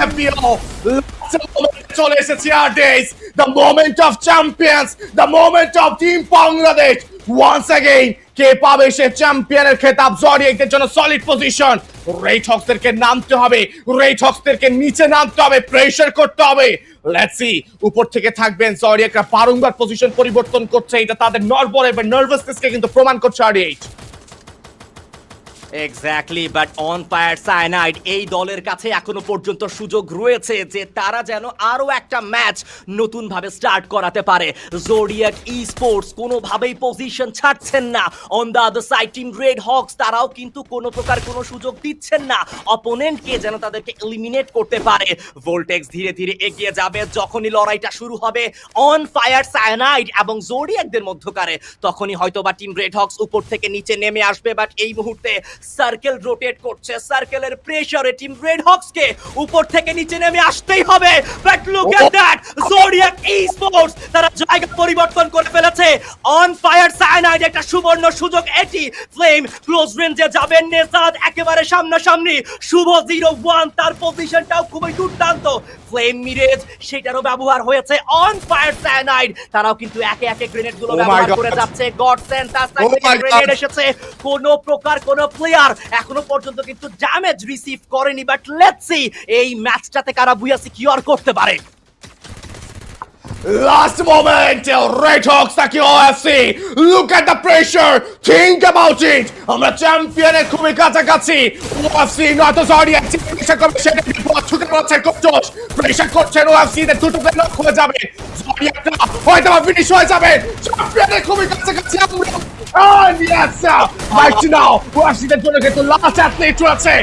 IPL. চলে এসেছে আর days, the moment of champions, the moment of team Bangladesh. Once again, কে পাবে সে চ্যাম্পিয়নের খেতাব? জরিয়েকদের জন্য সলিড পজিশন। রেড হক্সদেরকে নামতে হবে, রেড হক্সদেরকে নিচে নামতে হবে, প্রেসার করতে হবে। লেটস সি, উপর থেকে থাকবেন জরিয়েকরা বারংবার পজিশন পরিবর্তন করছে, এটা তাদের নর্বল এবং নার্ভাসনেসকে কিন্তু প্রমাণ করছে আর8। Exactly, but on fire cyanide এই দলের কাছে এখনো পর্যন্ত সুযোগ রয়েছে যে তারা যেন আরো একটা ম্যাচ নতুন ভাবে স্টার্ট করাতে পারে। জোডিয়াক ই স্পোর্টস কোনোভাবেই পজিশন ছাড়ছেন না। On the other side team red Hawks তারাও কিন্তু কোনো প্রকার কোনো সুযোগ দিচ্ছেন না অপোনেন্টকে যেন তাদেরকে এলিমিনেট করতে পারে। ভোল্টেক্স ধীরে ধীরে এগিয়ে যাবে, যখনই লড়াইটা শুরু হবে অন ফায়ার সায়ানাইড এবং জোডিয়াকদের মধ্যকারে, তখনই হয়তোবা টিম রেড হক্স উপর থেকে নিচে নেমে আসবে। বাট এই মুহূর্তে সার্কেল রোটেট করছে, সার্কেলের প্রেসারে টিম রেড হক্স কে উপর থেকে নিচে নেমে আসতেই হবে। But look at that, zodiac E sports তারা জায়গা পরিবর্তন করে ফেলেছে। অন ফায়ার সায়ানাইড একটা সুবর্ণ সুযোগ এটি। ফ্লেম ক্লোজ রেঞ্জে যাবেন, নেসাদ একেবারে সামনাসামনি, শুভ 0-1 তার পজিশনটাও খুবই দুর্দান্ত। ফ্লেম মিরেজ সেটারও ব্যবহার হয়েছে। অন ফায়ার সায়ানাইড তারাও কিন্তু একে একে গ্রেনেড গুলো ব্যবহার করে যাচ্ছে। গডসেন তার সাইড থেকে গ্রেনেড এসেছে, কোনো প্রকার কোনো প্লেয়ার এখনো পর্যন্ত কিন্তু ড্যামেজ রিসিভ করেনি। বাট লেটস সি এই ম্যাচটাতে কারা বুয়া সিকিউর করতে পারে। Last moment till Red Hawks নাকি OFC, look at the pressure, think about it, আমরা চ্যাম্পিয়নের খুবই কাছাকাছি। OFC নয়তো জরিয়েক প্রেশার করবে, সেটা ছুটে পাচ্ছে খুব জোশ, প্রেশার করছেন OFC, দের দুটো প্লে নক হয়ে যাবে, জরিয়েকটা হয়তো ফিনিশ হয়ে যাবে, চ্যাম্পিয়নের খুবই কাছাকাছি আমরা। And yes, right now, OFC দের জন্য কিন্তু লাস্ট অ্যাথলিট রয়েছে।